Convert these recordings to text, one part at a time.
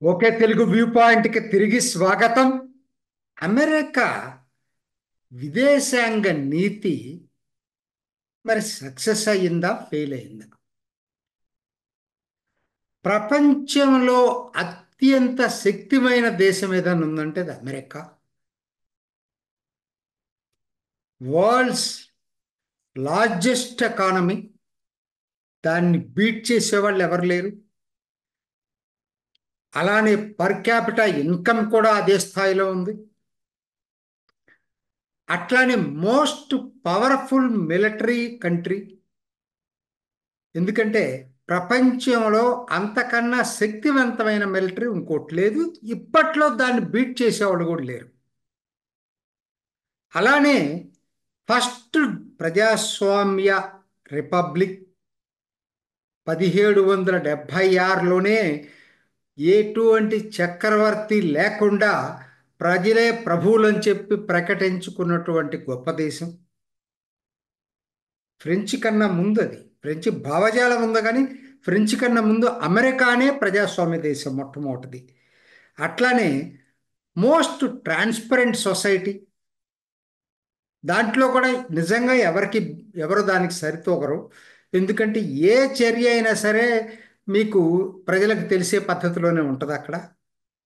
ఒకే Telugu view పాయింట్కి తిరిగి స్వాగతం. అమెరికా విదేశాంగ నీతి మరి సక్సెస్ అయ్యిందా, ఫెయిల్ అయిందా? ప్రపంచంలో అత్యంత శక్తిమైన దేశం ఏదైనా ఉందంటే అది అమెరికా. World's largest economy. దాన్ని బీట్ చేసేవాళ్ళు ఎవరు లేరు. అలానే పర్ క్యాపిటల్ ఇన్కమ్ కూడా అదే స్థాయిలో ఉంది. అట్లానే మోస్ట్ పవర్ఫుల్ మిలిటరీ కంట్రీ. ఎందుకంటే ప్రపంచంలో అంతకన్నా శక్తివంతమైన మిలిటరీ ఇంకోటి లేదు. ఇప్పట్లో దాన్ని బీట్ చేసేవాళ్ళు కూడా లేరు. అలానే ఫస్ట్ ప్రజాస్వామ్య రిపబ్లిక్ 1776లోనే ఎటువంటి చక్రవర్తి లేకుండా ప్రజలే ప్రభువులని చెప్పి ప్రకటించుకున్నటువంటి గొప్ప దేశం. ఫ్రెంచ్ కన్నా ముందు అది ఫ్రెంచ్ భావజాలం ఉంది, కానీ ఫ్రెంచ్ కన్నా ముందు అమెరికానే ప్రజాస్వామ్య దేశం మొట్టమొదటిది. అట్లానే మోస్ట్ ట్రాన్స్పరెంట్ సొసైటీ. దాంట్లో కూడా నిజంగా ఎవరు దానికి సరితూగరు. ఎందుకంటే ఏ చర్య అయినా సరే మీకు ప్రజలకు తెలిసే పద్ధతిలోనే ఉంటుంది. అక్కడ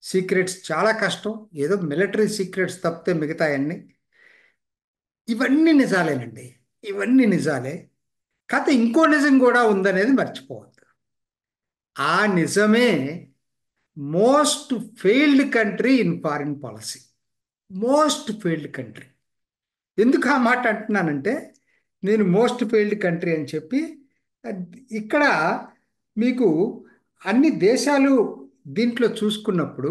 సీక్రెట్స్ చాలా కష్టం. ఏదో మిలిటరీ సీక్రెట్స్ తప్పితే మిగతాయన్నీ ఇవన్నీ నిజాలేనండి. ఇవన్నీ నిజాలే. కథ ఇంకో నిజం కూడా ఉందనేది మర్చిపోవద్దు. ఆ నిజమే most failed country in foreign policy. Most failed country. ఎందుకు ఆ మాట అంటున్నానంటే, నేను మోస్ట్ ఫెయిల్డ్ కంట్రీ అని చెప్పి ఇక్కడ మీకు అన్ని దేశాలు దీంట్లో చూసుకున్నప్పుడు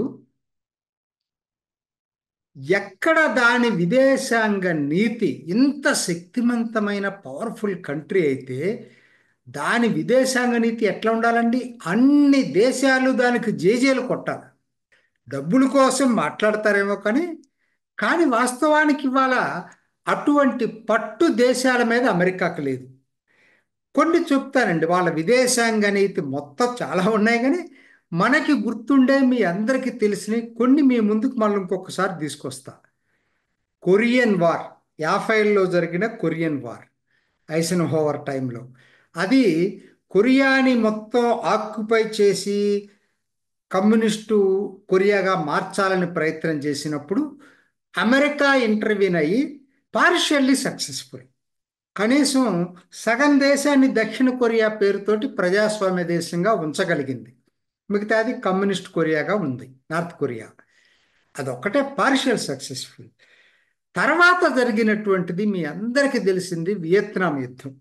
ఎక్కడ దాని విదేశాంగ నీతి ఇంత శక్తివంతమైన పవర్ఫుల్ కంట్రీ అయితే దాని విదేశాంగ నీతి ఎట్లా ఉండాలండి? అన్ని దేశాలు దానికి జేజేలు కొట్టాలి. డబ్బుల కోసం మాట్లాడతారేమో కానీ కానీ వాస్తవానికి ఇవాళ అటువంటి పట్టు దేశాల మీద అమెరికాకు లేదు. కొన్ని చెప్తానండి, వాళ్ళ విదేశాంగ నీతి మొత్తం చాలా ఉన్నాయి, కానీ మనకి గుర్తుండే మీ అందరికీ తెలిసినవి కొన్ని మీ ముందుకు మళ్ళీ ఇంకొకసారి తీసుకొస్తా. కొరియన్ వార్, 50లో జరిగిన కొరియన్ వార్, ఐసెన్హోవర్ టైంలో. అది కొరియాని మొత్తం ఆక్యుపై చేసి కమ్యూనిస్టు కొరియాగా మార్చాలని ప్రయత్నం చేసినప్పుడు అమెరికా ఇంటర్వ్యూన్ అయ్యి పార్షియల్లీ సక్సెస్ఫుల్. కనీసం సగం దేశాన్ని దక్షిణ కొరియా పేరుతోటి ప్రజాస్వామ్య దేశంగా ఉంచగలిగింది. మిగతాది కమ్యూనిస్ట్ కొరియాగా ఉంది, నార్త్ కొరియా. అదొక్కటే పార్షియల్ సక్సెస్ఫుల్. తర్వాత జరిగినటువంటిది మీ అందరికీ తెలిసింది వియత్నాం యుద్ధం.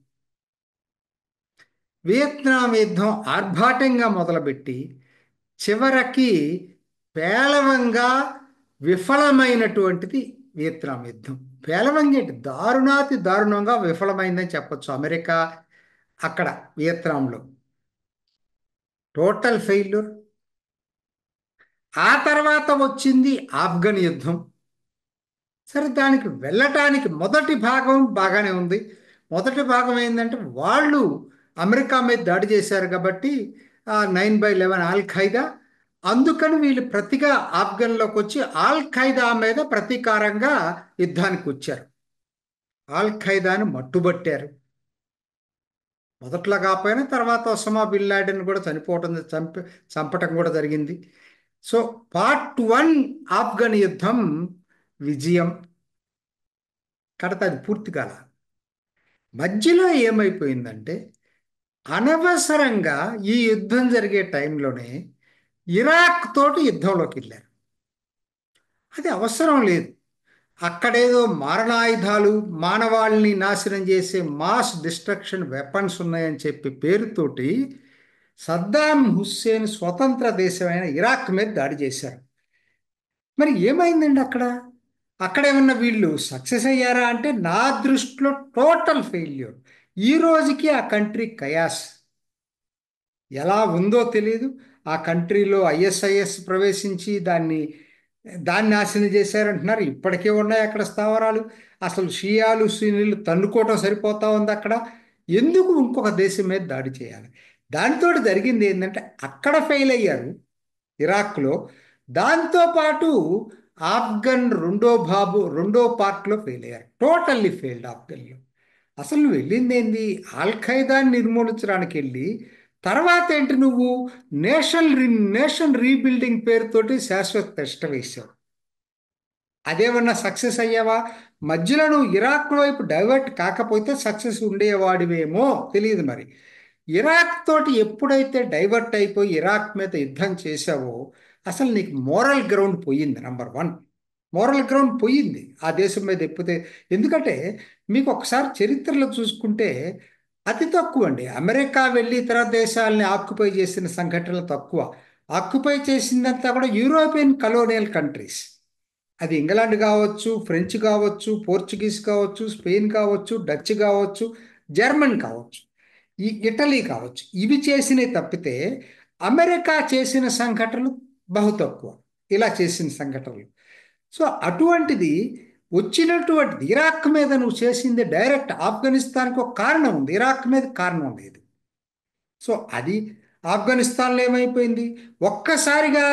వియత్నాం యుద్ధం ఆర్భాటంగా మొదలుపెట్టి చివరికి పేలవంగా విఫలమైనటువంటిది వియత్నాం యుద్ధం. పేలవంగా ఏంటి, దారుణాతి దారుణంగా విఫలమైందని చెప్పొచ్చు అమెరికా అక్కడ వియత్నాంలో. Total failure. ఆ తర్వాత వచ్చింది ఆఫ్ఘన్ యుద్ధం. సరే, దానికి వెళ్ళటానికి మొదటి భాగం బాగానే ఉంది. మొదటి భాగం ఏంటంటే వాళ్ళు అమెరికా మీద దాడి చేశారు కాబట్టి 9/11 ఆల్ ఖైదా. అందుకని వీళ్ళు ప్రతిగా ఆఫ్ఘన్లోకి వచ్చి ఆల్ ఖైదా మీద ప్రతీకారంగా యుద్ధానికి వచ్చారు. ఆల్ ఖైదాను మట్టుబట్టారు. మొదట్లో కాకపోయినా తర్వాత ఒసామా బిన్ లాడెన్ కూడా చంపటం కూడా జరిగింది. సో పార్ట్ 1 ఆఫ్ఘన్ యుద్ధం విజయం. కడత అది పూర్తి కాల. మధ్యలో ఏమైపోయిందంటే అనవసరంగా ఈ యుద్ధం జరిగే టైంలోనే ఇరాక్ తోటి యుద్ధంలోకి వెళ్ళారు. అది అవసరం లేదు. అక్కడేదో మారణాయుధాలు, మానవాళిని నాశనం చేసే మాస్ డిస్ట్రక్షన్ వెపన్స్ ఉన్నాయని చెప్పి పేరుతోటి సద్దాం హుస్సేన్ స్వతంత్ర దేశమైన ఇరాక్ మీద దాడి చేశారు. మరి ఏమైందండి అక్కడ? అక్కడేమన్నా వీళ్ళు సక్సెస్ అయ్యారా అంటే నా దృష్టిలో టోటల్ ఫెయిల్యూర్. ఈ రోజుకి ఆ కంట్రీ కయాస్ ఎలా ఉందో తెలియదు. ఆ కంట్రీలో ఐఎస్ఐఎస్ ప్రవేశించి దాన్ని నాశనం చేశారంటున్నారు. ఇప్పటికే ఉన్నాయి అక్కడ స్థావరాలు. అసలు షియాలు సున్నీలు తన్నుకోవటం సరిపోతా ఉంది అక్కడ. ఎందుకు ఇంకొక దేశం మీద దాడి చేయాలి? దాంతో జరిగింది ఏంటంటే అక్కడ ఫెయిల్ అయ్యారు. ఇరాక్లో. దాంతోపాటు ఆఫ్ఘన్ రెండో పార్ట్లో ఫెయిల్ అయ్యారు. టోటల్లీ ఫెయిల్డ్ ఆఫ్ఘన్లో. అసలు నువ్వు వెళ్ళింది ఏంది? ఆల్ ఖైదాని నిర్మూలించడానికి వెళ్ళి తర్వాత ఏంటి నువ్వు నేషన్ రీబిల్డింగ్ పేరుతోటి శాశ్వత టెస్ట్ వేశావు. అదేమన్నా సక్సెస్ అయ్యావా? మధ్యలో నువ్వు ఇరాక్ వైపు డైవర్ట్ కాకపోతే సక్సెస్ ఉండేవాడివేమో తెలియదు మరి. ఇరాక్ తోటి ఎప్పుడైతే డైవర్ట్ అయిపోయి ఇరాక్ మీద యుద్ధం చేశావో అసలు నీకు మోరల్ గ్రౌండ్ పోయింది. నంబర్ 1 మోరల్ గ్రౌండ్ పోయింది ఆ దేశం మీద ఎప్పితే. ఎందుకంటే మీకు ఒకసారి చరిత్రలో చూసుకుంటే అతి తక్కువ అండి. అమెరికా వెళ్ళి ఇతర దేశాలని ఆక్యుపై చేసిన సంఘటనలు తక్కువ. ఆక్యుపై చేసిందంతా కూడా యూరోపియన్ కలోనియల్ కంట్రీస్. అది ఇంగ్లాండ్ కావచ్చు, ఫ్రెంచ్ కావచ్చు, పోర్చుగీస్ కావచ్చు, స్పెయిన్ కావచ్చు, డచ్ కావచ్చు, జర్మన్ కావచ్చు, ఈ ఇటలీ కావచ్చు. ఇవి చేసినవి తప్పితే అమెరికా చేసిన సంఘటనలు బహు తక్కువ. ఇలా చేసిన సంఘటనలు. సో అటువంటిది వచ్చినటువంటి ఇరాక్ మీద నువ్వు చేసింది డైరెక్ట్ ఆఫ్ఘనిస్తాన్కి ఒక కారణం ఉంది, ఇరాక్ మీద కారణం లేదు. సో అది ఆఫ్ఘనిస్తాన్లో ఏమైపోయింది? ఒక్కసారిగా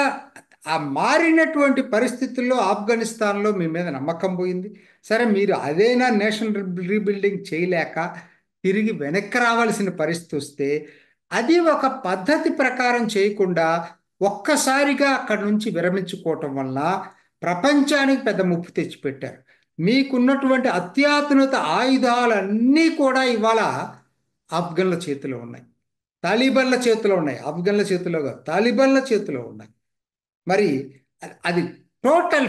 ఆ మారినటువంటి పరిస్థితుల్లో ఆఫ్ఘనిస్తాన్లో మీ మీద నమ్మకం పోయింది. సరే మీరు అదేనా నేషనల్ రీబిల్డింగ్ చేయలేక తిరిగి వెనక్కి రావాల్సిన పరిస్థితి వస్తే అది ఒక పద్ధతి ప్రకారం చేయకుండా ఒక్కసారిగా అక్కడి నుంచి విరమించుకోవటం వల్ల ప్రపంచానికి పెద్ద ముప్పు తెచ్చిపెట్టారు. మీకున్నటువంటి అత్యాధునిక ఆయుధాలన్నీ కూడా ఇవాళ ఆఫ్ఘన్ల చేతిలో ఉన్నాయి, తాలిబాన్ల చేతిలో ఉన్నాయి. ఆఫ్ఘన్ల చేతిలో కాదు, తాలిబాన్ల చేతిలో ఉన్నాయి. మరి అది టోటల్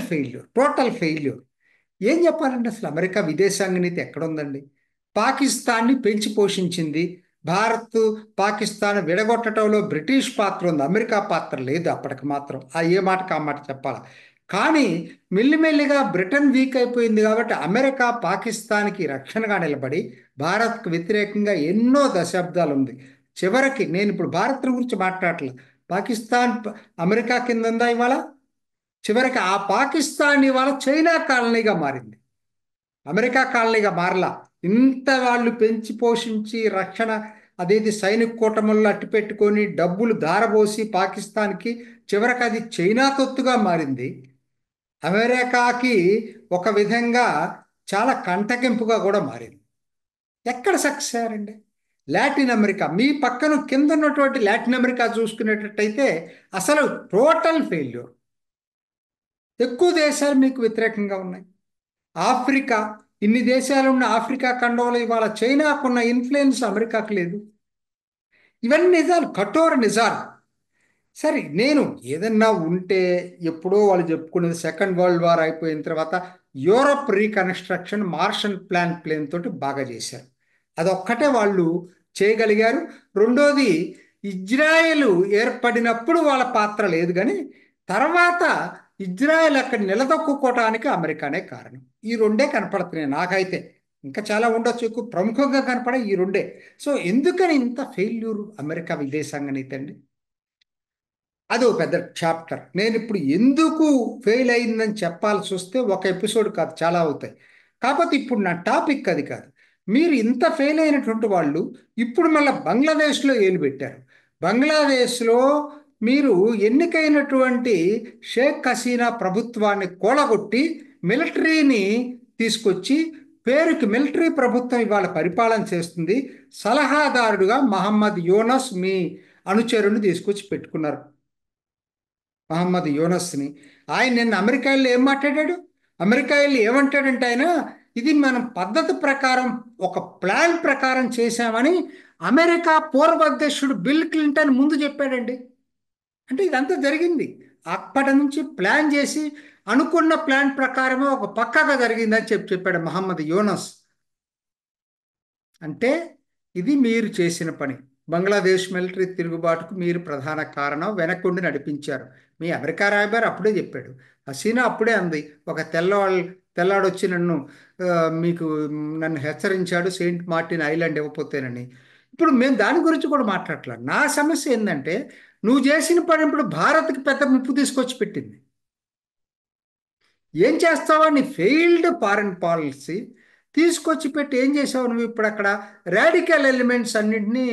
ఫెయిల్యూర్. ఏం చెప్పాలంటే అసలు అమెరికా విదేశాంగ నీతి ఎక్కడుందండి? పాకిస్తాన్ని పెంచి పోషించింది. భారత్ పాకిస్తాన్ విడగొట్టడంలో బ్రిటిష్ పాత్ర ఉంది, అమెరికా పాత్ర లేదు అప్పటికి మాత్రం. ఆ ఏ మాటకు ఆ మాట చెప్పాలి. కానీ మెల్లిమెల్లిగా బ్రిటన్ వీక్ అయిపోయింది కాబట్టి అమెరికా పాకిస్తాన్కి రక్షణగా నిలబడి భారత్కు వ్యతిరేకంగా ఎన్నో దశాబ్దాలు ఉంది. చివరికి నేను ఇప్పుడు భారత్ గురించి మాట్లాడట్లేదు, పాకిస్తాన్ అమెరికా కింద ఉందా ఇవాళ? చివరికి ఆ పాకిస్తాన్ ఇవాళ చైనా కాలనీగా మారింది, అమెరికా కాలనీగా మారలా. ఇంత వాళ్ళు పెంచి పోషించి రక్షణ అదేది సైనిక కూటముల్లో అట్టిపెట్టుకొని డబ్బులు ధారపోసి పాకిస్తాన్కి చివరికి అది చైనా తొత్తుగా మారింది. అమెరికాకి ఒక విధంగా చాలా కంటగింపుగా కూడా మారింది. ఎక్కడ సక్సెస్ అయ్యారండి? లాటిన్ అమెరికా, మీ పక్కన కింద ఉన్నటువంటి లాటిన్ అమెరికా చూసుకునేటట్టయితే అసలు టోటల్ ఫెయిల్యూర్. ఎక్కువ దేశాలు మీకు వ్యతిరేకంగా ఉన్నాయి. ఆఫ్రికా, ఇన్ని దేశాలు ఉన్న ఆఫ్రికా ఖండంలో ఇవాళ చైనాకున్న ఇన్ఫ్లుయెన్స్ అమెరికాకు లేదు. ఇవన్నీ నిజాలు, కఠోర నిజాలు. సరే నేను ఏదన్నా ఉంటే ఎప్పుడో వాళ్ళు చెప్పుకునేది సెకండ్ వరల్డ్ వార్ అయిపోయిన తర్వాత యూరప్ రీకన్స్ట్రక్షన్ ప్లాన్ తోటి బాగా చేశారు. అదొక్కటే వాళ్ళు చేయగలిగారు. రెండోది ఇజ్రాయెల్ ఏర్పడినప్పుడు వాళ్ళ పాత్ర లేదు, కానీ తర్వాత ఇజ్రాయెల్ అక్కడ నిలదొక్కుకోవటానికి అమెరికానే కారణం. ఈ రెండే కనపడుతున్నాయి నాకైతే. ఇంకా చాలా ఉండొచ్చు, ఎక్కువ ప్రముఖంగా కనపడే ఈ రెండే. సో ఎందుకని ఇంత ఫెయిల్యూర్ అమెరికా విదేశాంగ నీతి అండి? అది ఒక పెద్ద చాప్టర్. నేను ఇప్పుడు ఎందుకు ఫెయిల్ అయిందని చెప్పాల్సి వస్తే ఒక ఎపిసోడ్ కాదు, చాలా అవుతాయి. కాకపోతే ఇప్పుడు నా టాపిక్ అది కాదు. మీరు ఇంత ఫెయిల్ అయినటువంటి వాళ్ళు ఇప్పుడు మళ్ళీ బంగ్లాదేశ్లో ఏలు పెట్టారు. బంగ్లాదేశ్లో మీరు ఎన్నికైనటువంటి షేక్ హసీనా ప్రభుత్వాన్ని కూలగొట్టి మిలిటరీని తీసుకొచ్చి పేరుకి మిలిటరీ ప్రభుత్వం ఇవాళ పరిపాలన చేస్తుంది. సలహాదారుడుగా మహమ్మద్ యూనస్ మీ అనుచరుని తీసుకొచ్చి పెట్టుకున్నారు, మహమ్మద్ యూనస్ని. ఆయన నిన్న అమెరికా వెళ్ళి ఏం మాట్లాడాడు? అమెరికా వెళ్ళి ఏమంటాడంటే ఆయన ఇది మనం పద్ధతి ప్రకారం ఒక ప్లాన్ ప్రకారం చేశామని అమెరికా పూర్వ అధ్యక్షుడు బిల్ క్లింటన్ ముందు చెప్పాడండి. అంటే ఇదంతా జరిగింది అప్పటి నుంచి ప్లాన్ చేసి అనుకున్న ప్లాన్ ప్రకారమే ఒక పక్కాగా జరిగిందని చెప్పాడు మహమ్మద్ యూనస్. అంటే ఇది మీరు చేసిన పని. బంగ్లాదేశ్ మిలిటరీ తిరుగుబాటుకు మీరు ప్రధాన కారణం, వెనక్కుండి నడిపించారు. మీ అమెరికా రాయబారి అప్పుడే చెప్పాడు. హసీనా అప్పుడే అంది, ఒక తెల్లాడొచ్చి మీకు నన్ను హెచ్చరించాడు సెయింట్ మార్టిన్ ఐలాండ్ ఇవ్వకపోతేనని. ఇప్పుడు మేము దాని గురించి కూడా మాట్లాడలేదు. నా సమస్య ఏంటంటే నువ్వు చేసిన పని ఇప్పుడు భారత్కి పెద్ద ముప్పు తీసుకొచ్చి పెట్టింది. ఏం చేస్తావా? నీ ఫెయిల్డ్ ఫారెన్ పాలసీ తీసుకొచ్చి పెట్టి ఏం చేసావు నువ్వు? ఇప్పుడు అక్కడ రాడికల్ ఎలిమెంట్స్ అన్నింటినీ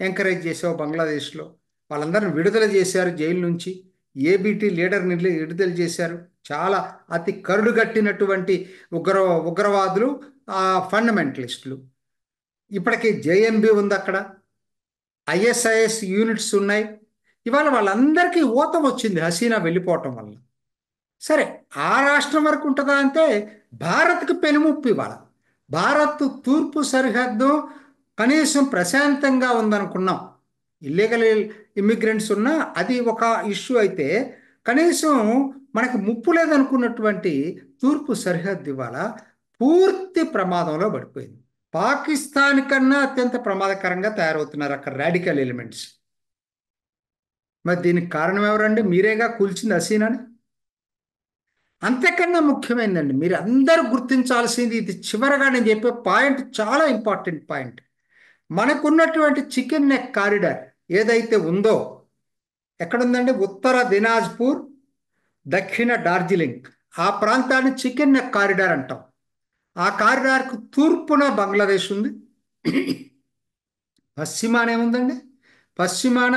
ఎంకరేజ్ చేసావు బంగ్లాదేశ్లో. వాళ్ళందరిని విడుదల చేశారు జైలు నుంచి. ఏబిటి లీడర్ని విడుదల చేశారు. చాలా అతి కరుడుగట్టినటువంటి ఉగ్రవాదులు, ఫండమెంటలిస్టులు. ఇప్పటికీ జేఎంబి ఉంది అక్కడ, ఐఎస్ఐఎస్ యూనిట్స్ ఉన్నాయి. ఇవాళ వాళ్ళందరికీ ఊతం వచ్చింది హసీనా వెళ్ళిపోవటం వల్ల. సరే, ఆ రాష్ట్రం వరకు ఉంటుందా అంటే భారత్కి పెనుముప్పు ఇవాళ. భారత్ తూర్పు సరిహద్దు కనీసం ప్రశాంతంగా ఉందనుకున్నాం. ఇల్లీగల్ ఇమ్మిగ్రెంట్స్ ఉన్నా అది ఒక ఇష్యూ అయితే, కనీసం మనకి ముప్పు లేదనుకున్నటువంటి తూర్పు సరిహద్దు ఇవాళ పూర్తి ప్రమాదంలో పడిపోయింది. పాకిస్తాన్ కన్నా అత్యంత ప్రమాదకరంగా తయారవుతున్నారు అక్కడ రాడికల్ ఎలిమెంట్స్. మరి దీనికి కారణం ఎవరండి? మీరేగా కూల్చింది హసీనాని. అంతకన్నా ముఖ్యమైనదండి, మీరు అందరూ గుర్తించాల్సింది ఇది. చివరగా నేను చెప్పే పాయింట్ చాలా ఇంపార్టెంట్ పాయింట్. మనకున్నటువంటి చికెన్ నెక్ కారిడార్ ఏదైతే ఉందో, ఎక్కడుందండి? ఉత్తర దినాజ్పూర్, దక్షిణ డార్జిలింగ్, ఆ ప్రాంతాన్ని చికెన్ నెక్ కారిడార్ అంటాం. ఆ కారిడార్కు తూర్పున బంగ్లాదేశ్ ఉంది, పశ్చిమాన ఏముందండి? పశ్చిమాన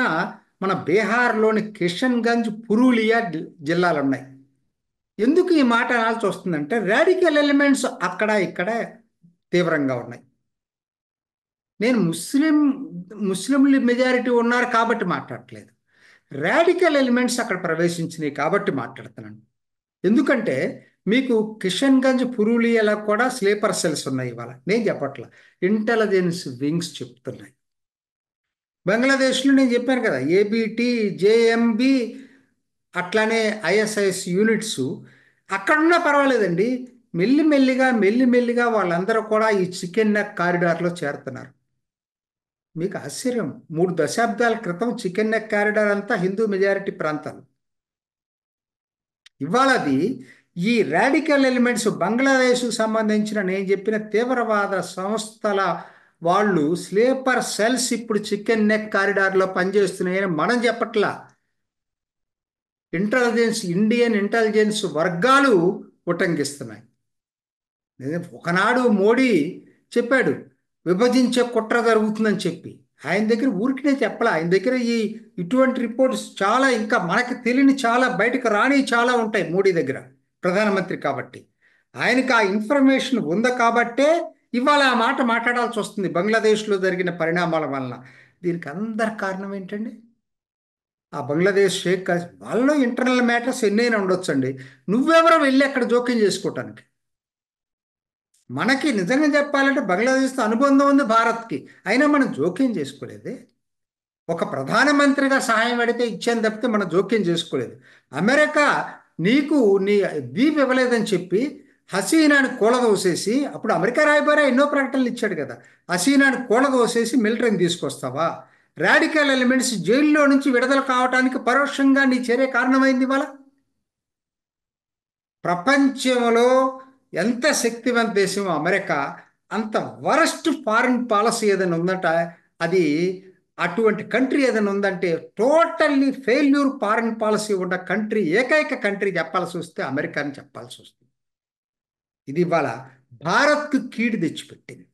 మన బీహార్లోని కిషన్గంజ్, పురూలియా జిల్లాలు ఉన్నాయి. ఎందుకు ఈ మాట అనాల్సి వస్తుందంటే, రాడికల్ ఎలిమెంట్స్ అక్కడ ఇక్కడ తీవ్రంగా ఉన్నాయి. నేను ముస్లింలు మెజారిటీ ఉన్నారు కాబట్టి మాట్లాడట్లేదు, రాడికల్ ఎలిమెంట్స్ అక్కడ ప్రవేశించినాయి కాబట్టి మాట్లాడుతున్నాను. ఎందుకంటే మీకు కిషన్గంజ్, పురూలియాలో కూడా స్లీపర్ సెల్స్ ఉన్నాయి. ఇవాళ నేను చెప్పట్లా, ఇంటెలిజెన్స్ వింగ్స్ చెప్తున్నాయి. బంగ్లాదేశ్లో నేను చెప్పాను కదా, ఏబిటి, జేఎంబి, అట్లానే ఐఎస్ఐఎస్ యూనిట్స్ అక్కడున్నా పర్వాలేదండి. మెల్లిమెల్లిగా వాళ్ళందరూ కూడా ఈ చికెన్ నెక్ కారిడార్లో చేరుతున్నారు. మీకు ఆశ్చర్యం, 3 దశాబ్దాల క్రితం చికెన్ నెక్ కారిడార్ అంతా హిందూ మెజారిటీ ప్రాంతాలు. ఇవాళది ఈ రాడికల్ ఎలిమెంట్స్ బంగ్లాదేశ్కు సంబంధించిన నేను చెప్పిన తీవ్రవాద సంస్థల వాళ్ళు స్లీపర్ సెల్స్ ఇప్పుడు చికెన్ నెక్ కారిడార్లో పనిచేస్తున్నాయని మనం చెప్పట్లా, ఇండియన్ ఇంటెలిజెన్స్ వర్గాలు ఉటంకిస్తున్నాయి. ఒకనాడు మోడీ చెప్పాడు విభజించే కుట్ర జరుగుతుందని చెప్పి. ఆయన దగ్గర ఊరికినే చెప్పాల, ఆయన దగ్గర ఇటువంటి రిపోర్ట్స్ చాలా, ఇంకా మనకు తెలియని చాలా, బయటకు రాని చాలా ఉంటాయి మోడీ దగ్గర, ప్రధానమంత్రి కాబట్టి. ఆయనకు ఆ ఇన్ఫర్మేషన్ ఉంది కాబట్టే ఇవాళ ఆ మాట మాట్లాడాల్సి వస్తుంది బంగ్లాదేశ్లో జరిగిన పరిణామాల వలన. దీనికి అందరి కారణం ఏంటండి? ఆ బంగ్లాదేశ్ షేక్ వాళ్ళలో ఇంటర్నల్ మ్యాటర్స్ ఎన్నైనా ఉండొచ్చండి. నువ్వెవరో వెళ్ళి అక్కడ జోక్యం చేసుకోవటానికి? మనకి నిజంగా చెప్పాలంటే బంగ్లాదేశ్తో అనుబంధం ఉంది భారత్కి, అయినా మనం జోక్యం చేసుకోలేదే. ఒక ప్రధానమంత్రిగా సహాయం అడిగితే ఇచ్చాను తప్పితే మనం జోక్యం చేసుకోలేదు. అమెరికా నీకు నీ ద్వీప్ ఇవ్వలేదని చెప్పి హసీనాని కూలదోసేసి, అప్పుడు అమెరికా రాయబారి ఎన్నో ప్రకటనలు ఇచ్చాడు కదా, హసీనాని కూలదోసేసి మిలిటరీని తీసుకొస్తావా? రాడికల్ ఎలిమెంట్స్ జైల్లో నుంచి విడుదల కావటానికి పరోక్షంగా నీ చర్య కారణమైంది. ఇవాళ ప్రపంచంలో ఎంత శక్తివంత దేశం అమెరికా, అంత వరస్ట్ ఫారిన్ పాలసీ ఏదైనా ఉందంట, అది అటువంటి కంట్రీ ఏదైనా ఉందంటే టోటల్లీ ఫెయిల్యూర్ ఫారిన్ పాలసీ ఉన్న కంట్రీ, ఏకైక కంట్రీ చెప్పాల్సి వస్తే అమెరికా అని చెప్పాల్సి వస్తుంది. ఇది ఇవాళ భారత్కు కీడు తెచ్చిపెట్టింది.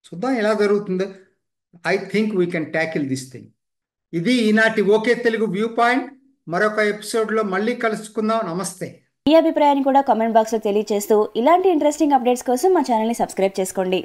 చూద్దాం ఎలా జరుగుతుందో. I think we can tackle this thing. ఇది ఈనాటి ఓకే తెలుగు వ్యూ పాయింట్. మరొక ఎపిసోడ్లో మళ్ళీ కలుసుకుందాం. నమస్తే. మీ అభిప్రాయాన్ని కూడా కామెంట్ బాక్స్లో తెలియజేస్తూ ఇలాంటి ఇంట్రెస్టింగ్ అప్డేట్స్ కోసం మా ఛానల్ని సబ్స్క్రైబ్ చేసుకోండి.